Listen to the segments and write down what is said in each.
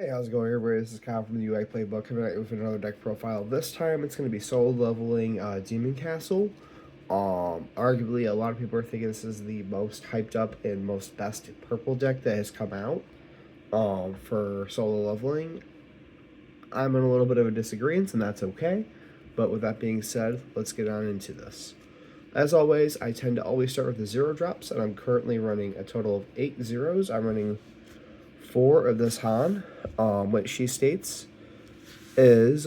Hey, how's it going, everybody? This is Kyle from the UI Playbook coming at you with another deck profile. This time it's going to be solo leveling Demon Castle. Arguably, a lot of people are thinking this is the most hyped up and most best purple deck that has come out for solo leveling. I'm in a little bit of a disagreement, and that's okay. But with that being said, let's get on into this. As always, I tend to always start with the 0 drops, and I'm currently running a total of 8 zeros. I'm running 4 of this Han, which she states is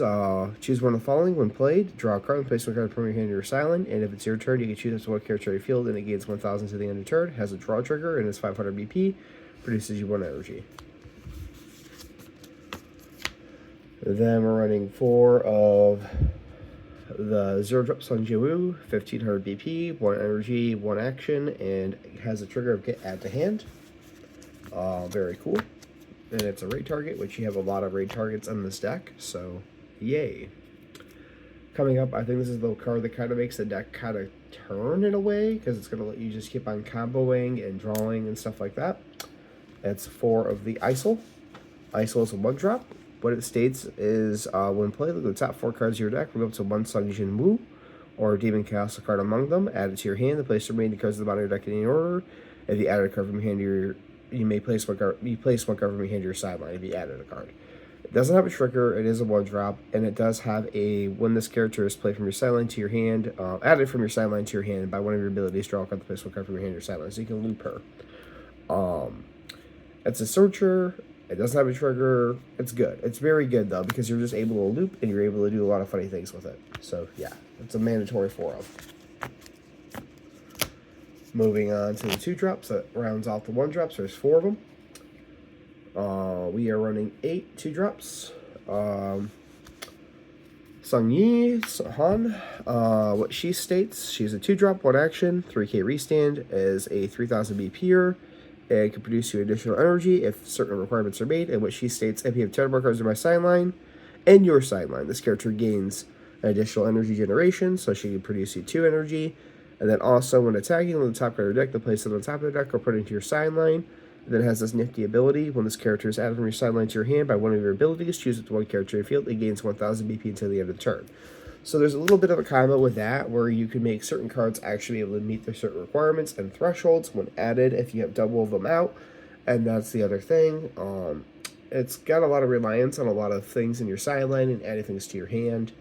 choose one of the following. When played, draw a card and place one card from your hand to your silent, and if it's your turn, you can choose up to one character you field, and it gains 1,000 to the end of turn, has a draw trigger, and is 500 BP, produces you 1 energy. Then we're running 4 of the 0 drop Sung Jiwoo, 1,500 BP, 1 energy, 1 action, and has a trigger of get add to hand. Very cool. And it's a raid target, which you have a lot of raid targets on this deck, so yay. Coming up, I think this is the card that kind of makes the deck kind of turn in a way, because it's going to let you just keep on comboing and drawing and stuff like that. It's 4 of the Isol. Isol is a 1-drop. What it states is, when played, look at the top 4 cards of your deck, move up to 1 Sung Jin Woo, or Demon Castle card among them, add it to your hand, and place the remaining cards at the bottom of your deck in any order. If you added a card from your hand to your you may place one card. You place one card from your hand to your sideline if you added a card. It doesn't have a trigger. It is a 1-drop, and it does have a when this character is played from your sideline to your hand, added from your sideline to your hand by one of your abilities. Draw a card to place one card from your hand to your sideline, so you can loop her. It's a searcher. It doesn't have a trigger. It's good. It's very good though because you're just able to loop and you're able to do a lot of funny things with it. So yeah, it's a mandatory 4 of. Moving on to the 2 drops that rounds off the 1 drops. There's 4 of them. We are running 8 2 drops. Sung Yi Han. What she states, she's a 2-drop, 1 action, 3k restand, is a 3,000 BP'er, and can produce you additional energy if certain requirements are made. And what she states, if you have 10 more cards in my sideline and your sideline, this character gains an additional energy generation, so she can produce you 2 energy. And then also, when attacking on the top card of your deck, the place it on the top of the deck or put it into your sideline. And then it has this nifty ability. When this character is added from your sideline to your hand by one of your abilities, choose it to one character in your field. It gains 1,000 BP until the end of the turn. So there's a little bit of a combo with that, where you can make certain cards actually be able to meet their certain requirements and thresholds when added if you have double of them out. And that's the other thing. It's got a lot of reliance on a lot of things in your sideline and adding things to your hand.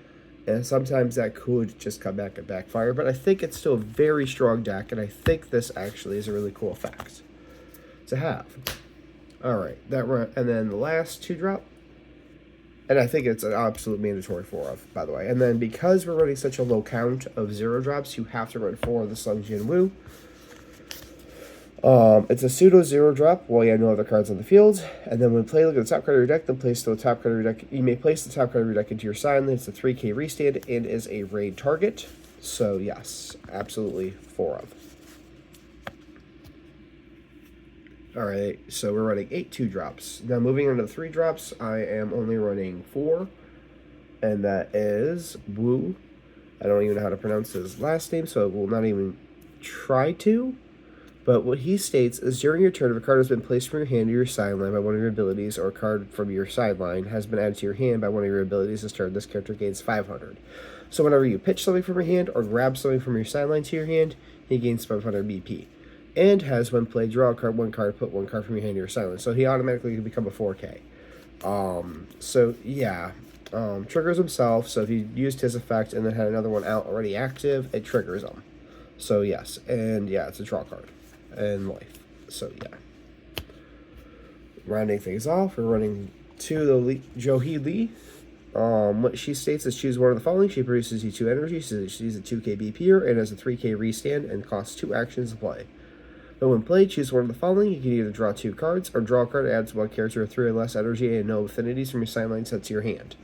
And sometimes that could just come back and backfire, but I think it's still a very strong deck, and I think this actually is a really cool effect to have. Alright, that run, and then the last 2 drop, and I think it's an absolute mandatory 4 of, by the way. And then because we're running such a low count of 0 drops, you have to run 4 of the Sung Jin Woo. It's a pseudo 0 drop while you have no other cards on the field. And then when play, look at the top card of your deck, then place the top card of your deck. You may place the top card of your deck into your sideline. It's a 3k restand and is a raid target. So yes, absolutely 4 of. Alright, so we're running 8 2 drops. Now moving on to the 3 drops, I am only running 4. And that is Wu. I don't even know how to pronounce his last name, so I will not even try to. But what he states is during your turn, if a card has been placed from your hand to your sideline by one of your abilities, or a card from your sideline has been added to your hand by one of your abilities this turn, this character gains 500. So whenever you pitch something from your hand or grab something from your sideline to your hand, he gains 500 BP. And has, when played, draw a card, one card, put one card from your hand to your sideline. So he automatically can become a 4k. So yeah. Triggers himself, so if you used his effect and then had another one out already active, it triggers him. So yes, and yeah, it's a draw card. And life. So yeah. Rounding things off, we're running 2 the Johi Lee. What she states is choose one of the following. She produces you 2 energy. So she's a 2k BP'er and has a 3k restand and costs 2 actions to play. But when played, choose one of the following. You can either draw 2 cards or draw a card that adds 1 character with 3 or less energy and no affinities from your sideline set to your hand.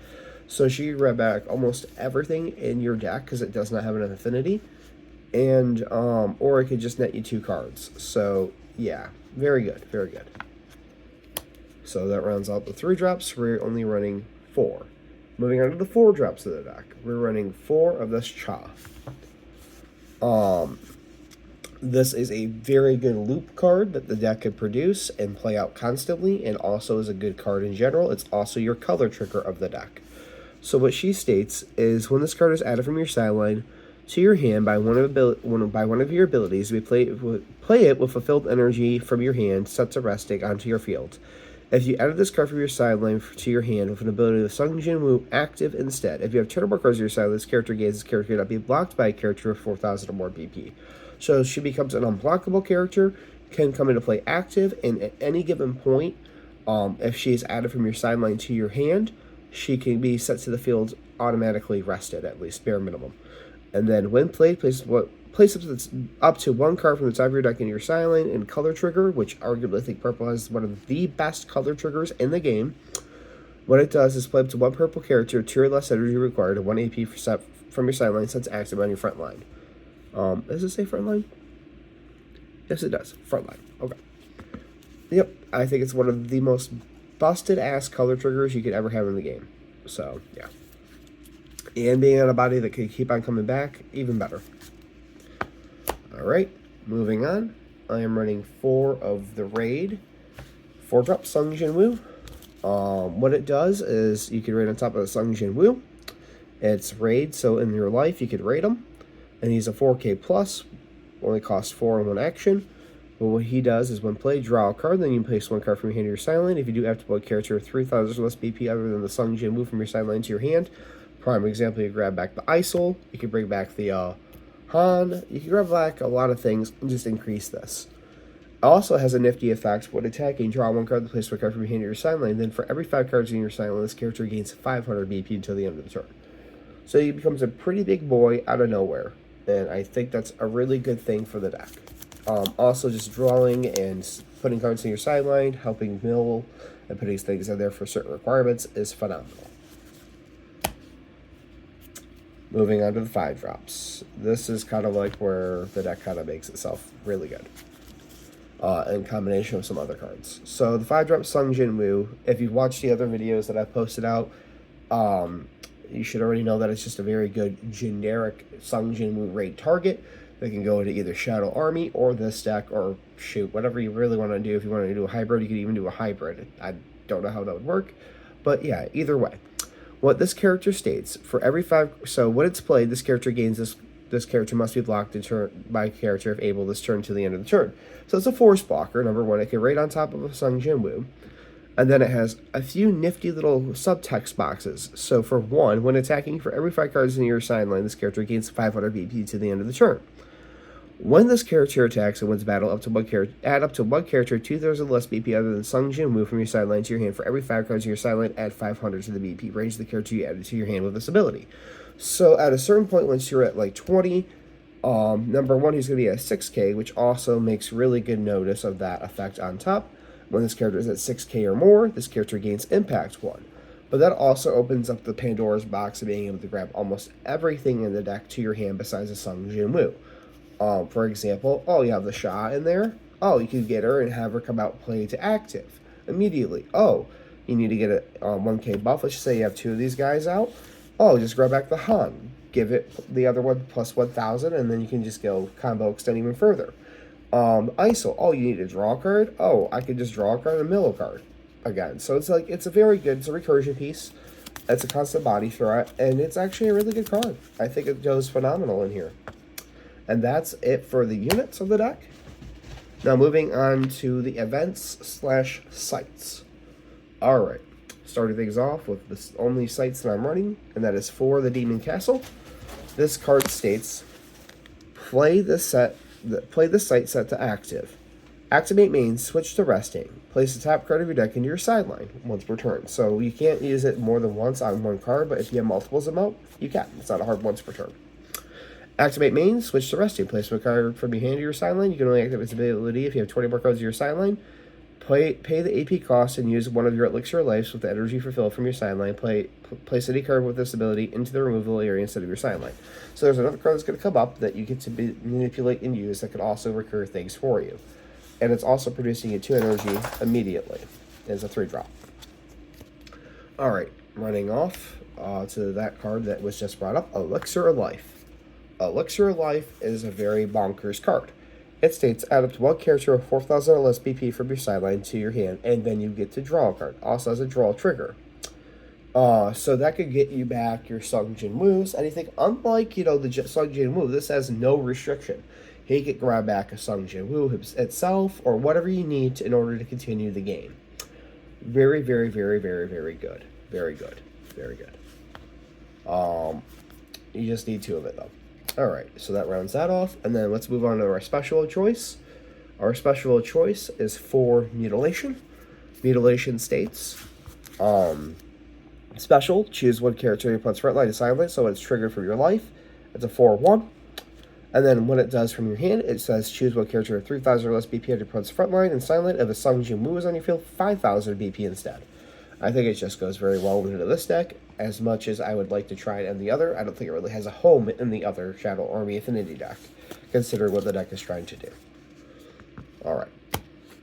So she can grab back almost everything in your deck because it does not have an affinity. And or it could just net you 2 cards. So yeah, very good, very good. So that rounds out the 3 drops. We're only running 4. Moving on to the 4 drops of the deck, we're running 4 of this Cha. This is a very good loop card that the deck could produce and play out constantly, and also is a good card in general. It's also your color trigger of the deck. So what she states is, when this card is added from your sideline to your hand by one of your abilities, we play it with fulfilled energy from your hand set to resting onto your field. If you added this card from your sideline to your hand with an ability of Sung Jin Woo active instead, if you have 10 or more cards on your side, this character gains this character cannot be blocked by a character with 4,000 or more BP. So she becomes an unblockable character, can come into play active, and at any given point, if she is added from your sideline to your hand, she can be set to the field automatically rested, at least bare minimum. And then when played, place up to one card from the top of your deck in your sideline and color trigger, which arguably I think purple has one of the best color triggers in the game. What it does is play up to one purple character, 2 or less energy required, and 1 AP from your sideline sets active on your front line. Does it say front line? Yes, it does. Front line. Okay. Yep, I think it's one of the most busted ass color triggers you could ever have in the game. So yeah, and being on a body that can keep on coming back, even better. All right, moving on. I am running 4 of the raid 4-drop Sung Jin Woo. What it does is you can raid on top of the Sung Jin Woo. It's raid, so in your life you could raid him, and he's a 4K plus. Only costs 4 in 1 action. But what he does is, when played, draw a card, then you can place 1 card from your hand to your sideline. If you do have to play a character with 3,000 or less BP other than the Sung Jin Woo from your sideline to your hand, prime example, you grab back the Isol, you can bring back the Han, you can grab back a lot of things and just increase this. It also has a nifty effect. When attacking, draw 1 card, then place 1 card from your hand to your sideline. Then for every 5 cards in your sideline, this character gains 500 BP until the end of the turn. So he becomes a pretty big boy out of nowhere, and I think that's a really good thing for the deck. Also, just drawing and putting cards in your sideline, helping mill, and putting things in there for certain requirements is phenomenal. Moving on to the 5-drops. This is kind of like where the deck kind of makes itself really good, in combination with some other cards. So the 5-drop Sung Jin Woo, if you've watched the other videos that I've posted out, you should already know that it's just a very good generic Sung Jin Woo raid target. They can go into either Shadow Army or this deck, or shoot, whatever you really want to do. If you want to do a hybrid, you could even do a hybrid. I don't know how that would work, but yeah, either way. What this character states, for every 5, so when it's played, this character gains this character must be blocked by a character if able this turn to the end of the turn. So it's a force blocker. Number 1, it can raid on top of a Sung Jin Woo. And then it has a few nifty little subtext boxes. So for 1, when attacking, for every 5 cards in your sideline, this character gains 500 BP to the end of the turn. When this character attacks and wins battle, add up to one character 2,000 less BP other than Sung Jin Woo from your sideline to your hand. For every 5 cards in your sideline, add 500 to the BP range of the character you added to your hand with this ability. So at a certain point, once you're at like 20, number 1, he's going to be at 6K, which also makes really good notice of that effect on top. When this character is at 6K or more, this character gains Impact 1. But that also opens up the Pandora's box of being able to grab almost everything in the deck to your hand besides a Sung Jin Woo. For example, you have the Sha in there. You can get her and have her come out play to active immediately. You need to get a 1K buff. Let's just say you have 2 of these guys out. Just grab back the Han. Give it the other one plus 1,000, and then you can just go combo extend even further. Isol. You need to draw a card. I could just draw a card and mill a card again. So it's a very good, it's a recursion piece. It's a constant body threat, and it's actually a really good card. I think it goes phenomenal in here. And that's it for the units of the deck. Now moving on to the events/sites. Alright, starting things off with the only sites that I'm running, and that is for the Demon Castle. This card states, play the site set to active. Activate main, switch to resting. Place the top card of your deck into your sideline once per turn. So you can't use it more than once on one card, but if you have multiples of them out, you can. It's not a hard once per turn. Activate main, switch to resting. Place a card from your hand to your sideline. You can only activate its ability if you have 20 more cards in your sideline. Pay the AP cost and use one of your Elixir of Life with the energy fulfilled from your sideline. Place any card with this ability into the removal area instead of your sideline. So there's another card that's going to come up that you get to manipulate and use that can also recur things for you. And it's also producing a 2 energy immediately as a 3-drop. Alright, running off to that card that was just brought up, Elixir of Life. Elixir of Life is a very bonkers card. It states add up to one character with 4,000 or less BP from your sideline to your hand, and then you get to draw a card. Also has a draw trigger. So that could get you back your Sung Jin Woos. Anything unlike, the Sung Jin Woo, this has no restriction. He could grab back a Sung Jin Woo itself or whatever you need in order to continue the game. Very, very, very, very, very good. Very good. Very good. You just need 2 of it though. Alright, so that rounds that off. And then let's move on to our special choice. Our special choice is for Mutilation. Mutilation states, special, choose one character in your opponent's front line to silence, so it's triggered from your life. It's a 4/1. And then when it does from your hand, it says choose one character with 3,000 or less BP on your opponent's front line and silent. If a Sung Jin Woo is on your field, 5,000 BP instead. I think it just goes very well into this deck. As much as I would like to try it in the other, I don't think it really has a home in the other Shadow Army Affinity deck, considering what the deck is trying to do. Alright.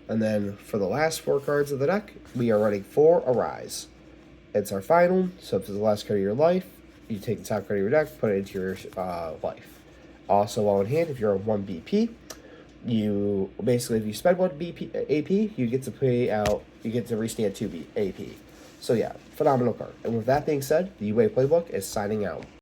And then for the last 4 cards of the deck, we are running 4 Arise. It's our final, so if it's the last card of your life, you take the top card of your deck, put it into your life. Also, while in hand, if you're on 1 BP, you basically, if you spend 1 BP AP, you get to pay out, you get to restand 2 AP. So yeah, phenomenal card. And with that being said, the UA Playbook is signing out.